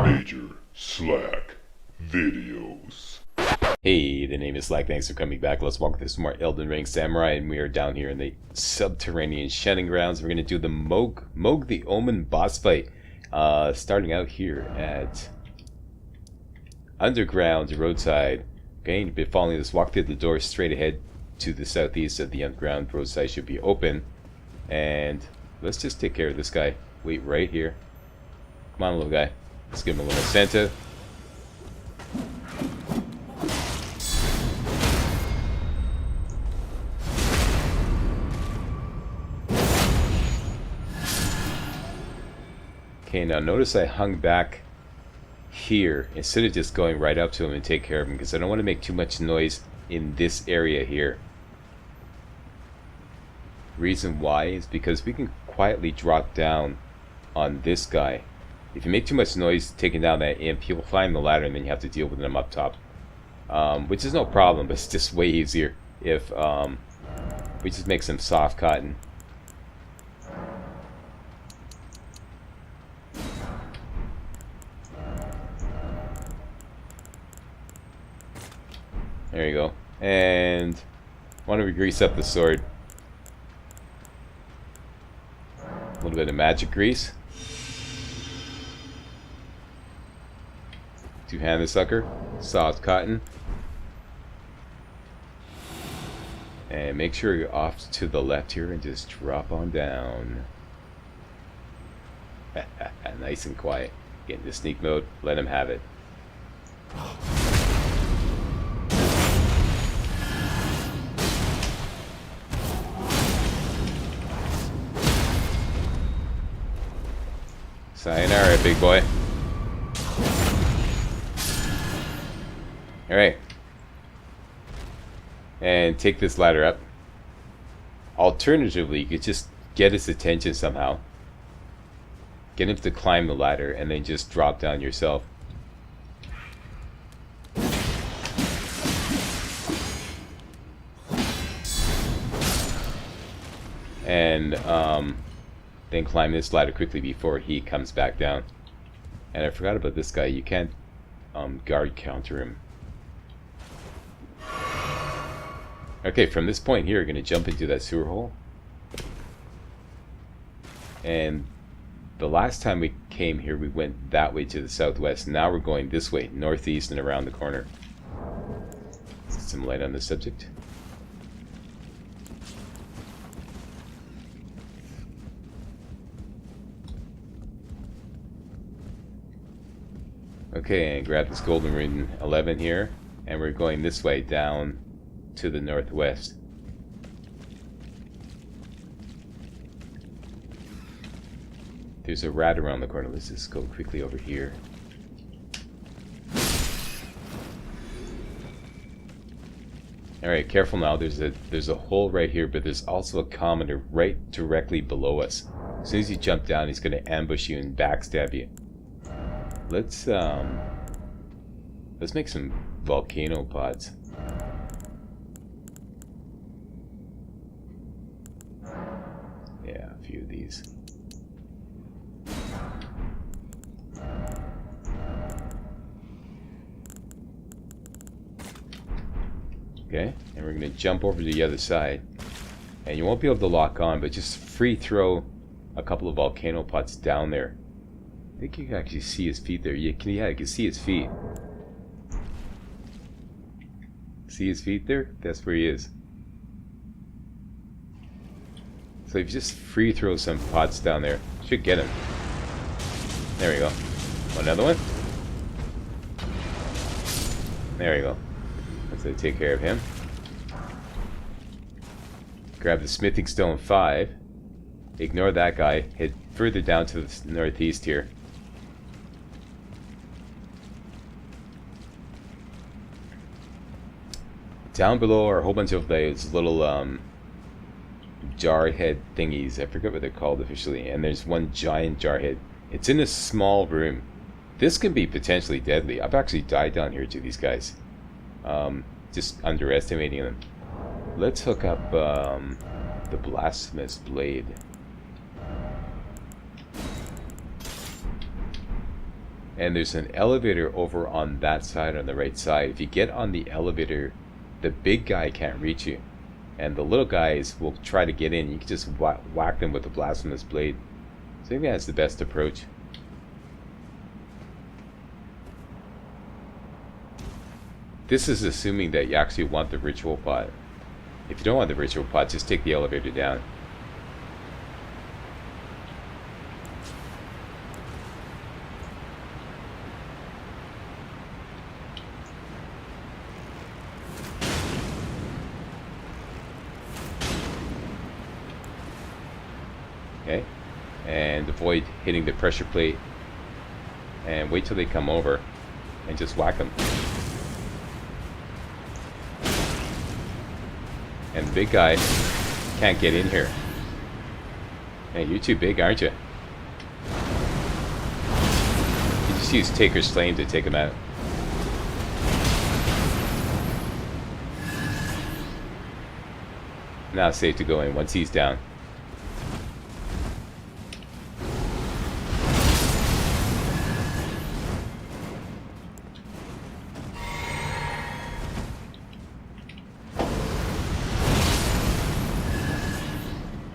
Major Slack Videos. Hey, the name is Slack. Thanks for coming back. Let's walk through some more Elden Ring Samurai, and we are down here in the subterranean shedding grounds. We're going to do the Mohg the Omen boss fight. Starting out here at underground roadside. Okay, you've been following this. Walk through the door straight ahead to the southeast of the underground roadside. Should be open. And let's just take care of this guy. Wait right here. Come on, little guy. Let's give him a little Santa. Okay, now notice I hung back here instead of just going right up to him and take care of him, because I don't want to make too much noise in this area here. Reason why is because we can quietly drop down on this guy. If you make too much noise taking down that imp, he will climb the ladder and then you have to deal with him up top. Which is no problem, but it's just way easier if we just make some soft cotton. There you go. And want to grease up the sword. A little bit of magic grease. Two-handed sucker. Soft cotton. And make sure you're off to the left here and just drop on down. Nice and quiet. Get into sneak mode. Let him have it. Sayonara, big boy. Alright. And take this ladder up. Alternatively, you could just get his attention somehow. Get him to climb the ladder and then just drop down yourself. And, then climb this ladder quickly before he comes back down. And I forgot about this guy. You can't guard counter him. Okay, from this point here, you're going to jump into that sewer hole. And the last time we came here, we went that way to the southwest. Now we're going this way, northeast and around the corner. Some light on the subject. Okay, and grab this golden ring 11 here, and we're going this way down to the northwest. There's a rat around the corner. Let's just go quickly over here. Alright, careful now. There's a hole right here, but there's also a commoner right directly below us. As soon as you jump down, he's going to ambush you and backstab you. Let's make some volcano pods. Yeah, a few of these. Okay, and we're going to jump over to the other side. And you won't be able to lock on, but just free throw a couple of volcano pods down there. I think you can actually see his feet there. Yeah, you can see his feet. See his feet there? That's where he is. So if you just free throw some pots down there, should get him. There we go. Another one. There we go. Let's take care of him. Grab the smithing stone 5. Ignore that guy. Head further down to the northeast here. Down below are a whole bunch of those little jar head thingies. I forget what they're called officially. And there's one giant jar head. It's in a small room. This can be potentially deadly. I've actually died down here to these guys. Just underestimating them. Let's hook up the blasphemous blade. And there's an elevator over on that side, on the right side. If you get on the elevator, the big guy can't reach you. And the little guys will try to get in. You can just whack them with a blasphemous blade. So I think that's the best approach. This is assuming that you actually want the ritual pot. If you don't want the ritual pot, just take the elevator down. Okay, and avoid hitting the pressure plate, and wait till they come over and just whack them. And the big guy can't get in here. Hey, you're too big, aren't you? You just use Taker's Flame to take him out. Now it's safe to go in once he's down.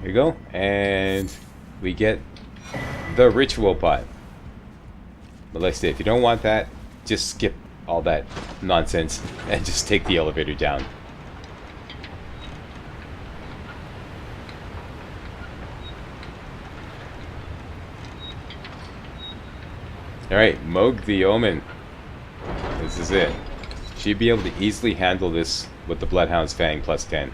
Here you go, and we get the ritual pot. But like I say, if you don't want that, just skip all that nonsense and just take the elevator down. Alright, Mohg the Omen. This is it. She'd be able to easily handle this with the Bloodhound's Fang plus 10.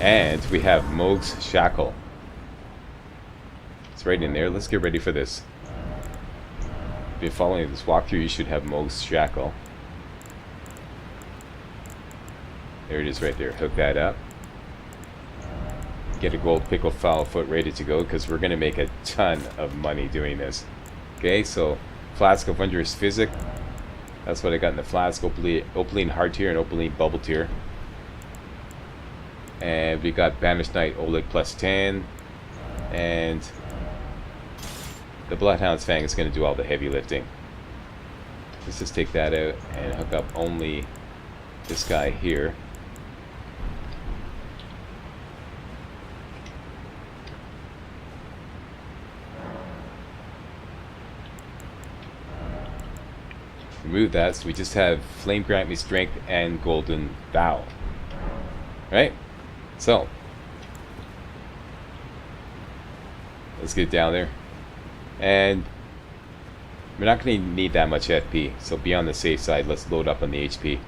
And we have Mohg's Shackle. It's right in there. Let's get ready for this. If you're following this walkthrough, you should have Mohg's Shackle. There it is right there. Hook that up. Get a gold pickle foul foot ready to go, because we're going to make a ton of money doing this. Okay, so Flask of Wondrous Physic. That's what I got in the flask. Opaline Hard Tier and Opaline Bubble Tier. And we got Banished Knight Oleg plus 10. And the Bloodhound's Fang is going to do all the heavy lifting. Let's just take that out and hook up only this guy here. Remove that, so we just have Flame Grant Me Strength and Golden Vow. Right? So, let's get down there. And we're not going to need that much FP, so be on the safe side. Let's load up on the HP.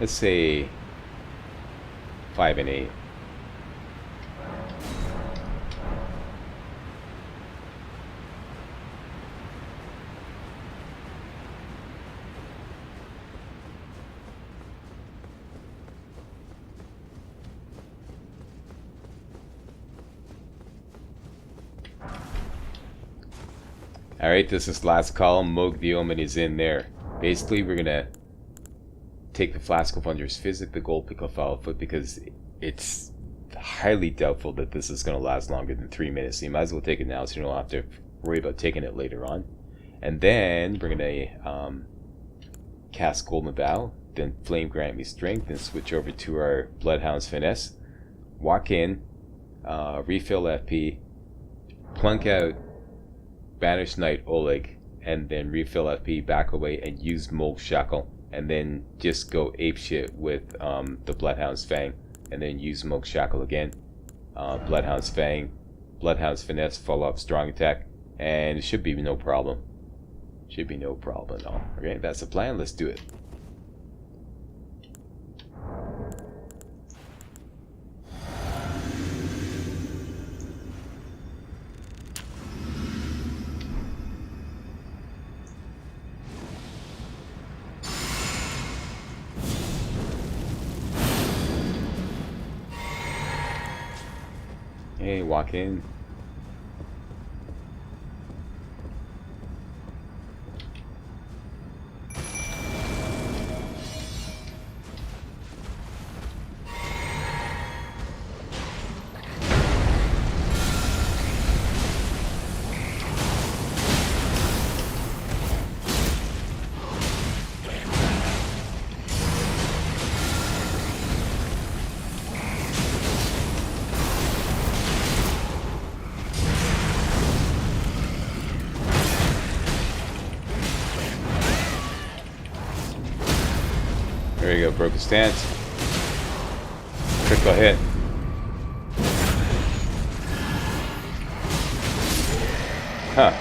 Let's say 5 and 8. Alright, this is last column. Mohg the Omen is in there. Basically, we're going to take the Flask of Wondrous Physic, the gold pickle foul foot, because it's highly doubtful that this is going to last longer than 3 minutes. So you might as well take it now so you don't have to worry about taking it later on. And then we're going to cast Golden Vow, then Flame Grant Me Strength, and switch over to our Bloodhound's Finesse. Walk in, refill FP, plunk out Banished Knight Oleg, and then refill FP, back away, and use Mohg's Shackle. And then just go apeshit with the Bloodhound's Fang, and then use Mohg's Shackle again. Bloodhound's Fang, Bloodhound's Finesse, follow up strong attack, and it should be no problem. Should be no problem at all. Okay, that's the plan. Let's do it. Hey, walk in. broke his stance. Critical hit. Huh.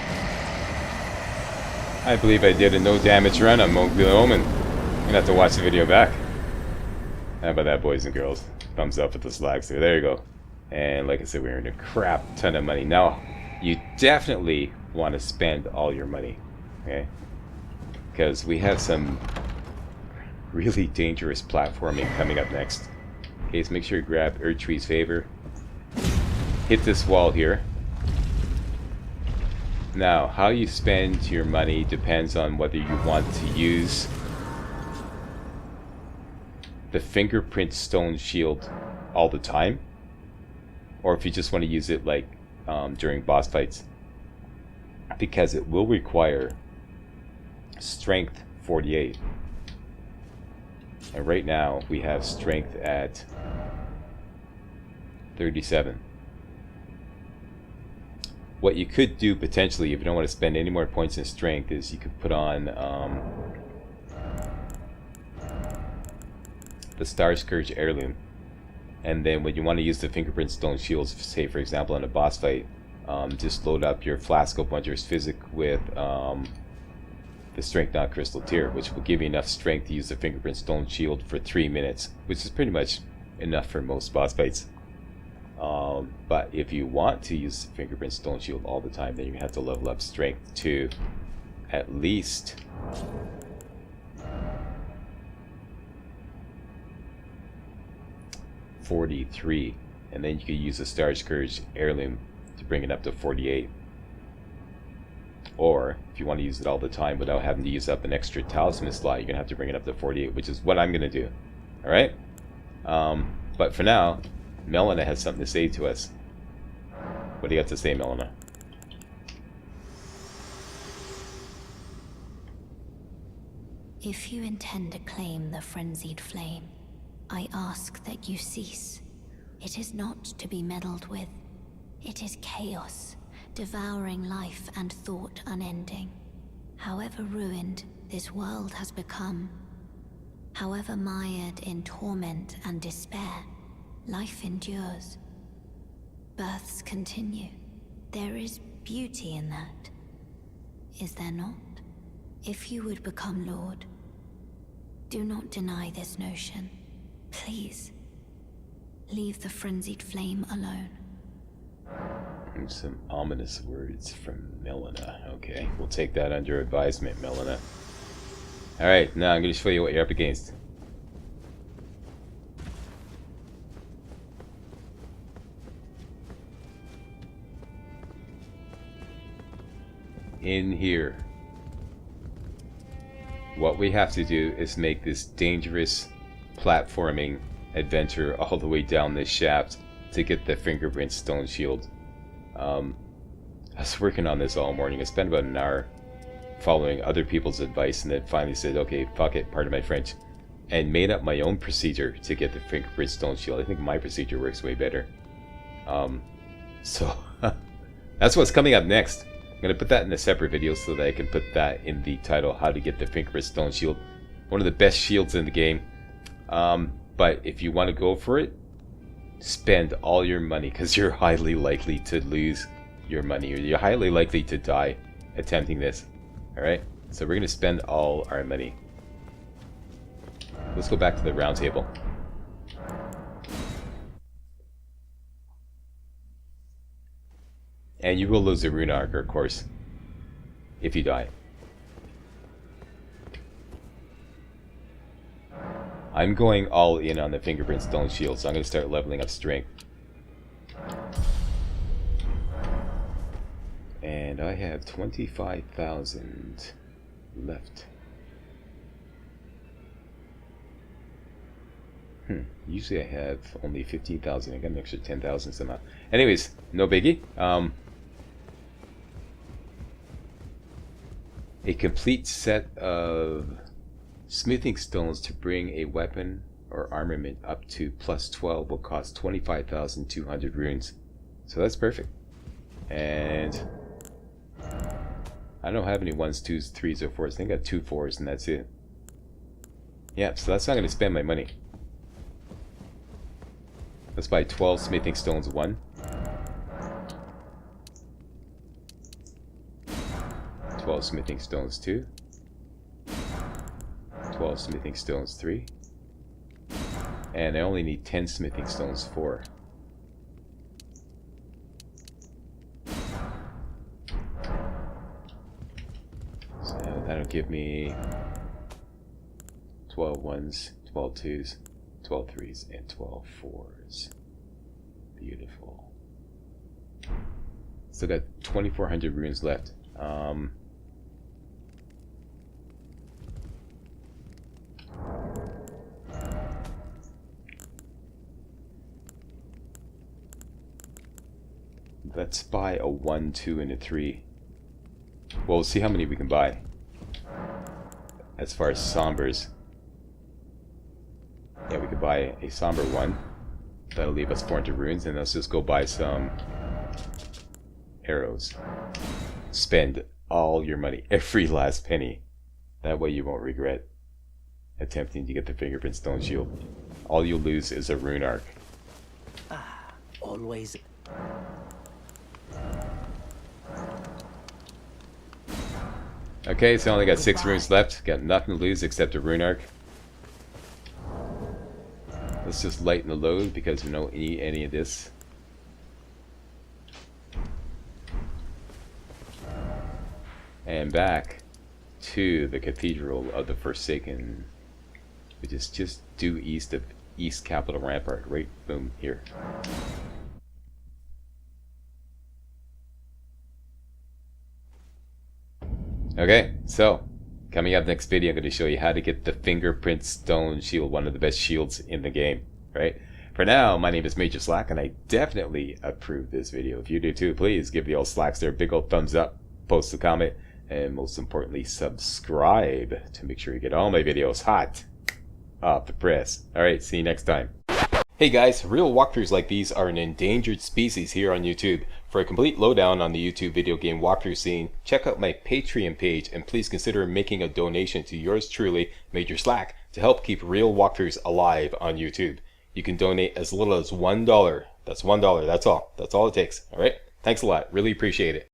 I believe I did a no damage run on Mohg the Omen. You're gonna have to watch the video back. How about that, boys and girls? Thumbs up with the slags there. There you go. And like I said, we're in a crap ton of money. Now, you definitely want to spend all your money. Okay? Because we have some really dangerous platforming coming up next. Okay, so make sure you grab Erdtree's Favor. Hit this wall here. Now, how you spend your money depends on whether you want to use the fingerprint stone shield all the time, or if you just want to use it like during boss fights, because it will require strength 48, and right now we have strength at 37. What you could do potentially, if you don't want to spend any more points in strength, is you could put on the Star Scourge Heirloom, and then when you want to use the fingerprint stone shields, say for example in a boss fight, just load up your Flask of Wondrous Physic with the Strength Knot Crystal Tier, which will give you enough strength to use the fingerprint stone shield for 3 minutes, which is pretty much enough for most boss fights. But if you want to use the fingerprint stone shield all the time, then you have to level up strength to at least 43, and then you could use the Star Scourge Heirloom to bring it up to 48. Or if you want to use it all the time without having to use up an extra talisman slot, you're gonna have to bring it up to 48, which is what I'm gonna do. All right. But for now, Melina has something to say to us. What do you have to say, Melina? If you intend to claim the frenzied flame, I ask that you cease. It is not to be meddled with. It is chaos, devouring life and thought unending. However ruined this world has become, however mired in torment and despair, life endures. Births continue. There is beauty in that. Is there not? If you would become Lord, do not deny this notion. Please, leave the frenzied flame alone. Some ominous words from Melina. Okay, we'll take that under advisement, Melina. Alright, now I'm going to show you what you're up against. In here, what we have to do is make this dangerous platforming adventure all the way down this shaft to get the fingerprint stone shield. I was working on this all morning. I spent about an hour following other people's advice, and then finally said, okay, fuck it, pardon my French, and made up my own procedure to get the fingerprint stone shield. I think my procedure works way better. So that's what's coming up next. I'm going to put that in a separate video so that I can put that in the title, how to get the fingerprint stone shield. One of the best shields in the game. But if you want to go for it, spend all your money, because you're highly likely to lose your money, or you're highly likely to die attempting this. Alright, so we're going to spend all our money. Let's go back to the round table. And you will lose a rune arc, of course, if you die. I'm going all in on the fingerprint stone shield, so I'm going to start leveling up strength. And I have 25,000 left. Usually I have only 15,000. I got an extra 10,000 somehow. Anyways, no biggie. A complete set of smithing stones to bring a weapon or armament up to plus 12 will cost 25,200 runes. So that's perfect. And I don't have any 1s, 2s, 3s, or 4s. I think I got 2 4s and that's it. Yeah, so that's not going to spend my money. Let's buy 12 smithing stones 1. 12 smithing stones 2. 12 smithing stones 3. And I only need 10 smithing stones 4. So that'll give me 12 1s, 12 2s, 12 3s, and 12 4s. Beautiful. Still got 2,400 runes left. Let's buy a 1, 2, and a 3. Well, we'll see how many we can buy. As far as Sombers. Yeah, we could buy a Somber 1. That'll leave us 400 runes, and let's just go buy some arrows. Spend all your money, every last penny. That way you won't regret attempting to get the fingerprint stone shield. All you'll lose is a rune arc. Always. Okay, so I only got 6 runes left. Got nothing to lose except a rune arc. Let's just lighten the load because we don't need any of this. And back to the Cathedral of the Forsaken, which is just due east of East Capitol Rampart. Right, boom, here. Okay, so coming up next video, I'm going to show you how to get the fingerprint stone shield, one of the best shields in the game, right? For now, my name is Major Slack, and I definitely approve this video. If you do too, please give the old Slacks there a big old thumbs up, post a comment, and most importantly, subscribe to make sure you get all my videos hot off the press. Alright, see you next time. Hey guys, real walkthroughs like these are an endangered species here on YouTube. For a complete lowdown on the YouTube video game walkthrough scene, check out my Patreon page, and please consider making a donation to yours truly, Major Slack, to help keep real walkthroughs alive on YouTube. You can donate as little as $1. That's $1, that's all. That's all it takes, alright? Thanks a lot, really appreciate it.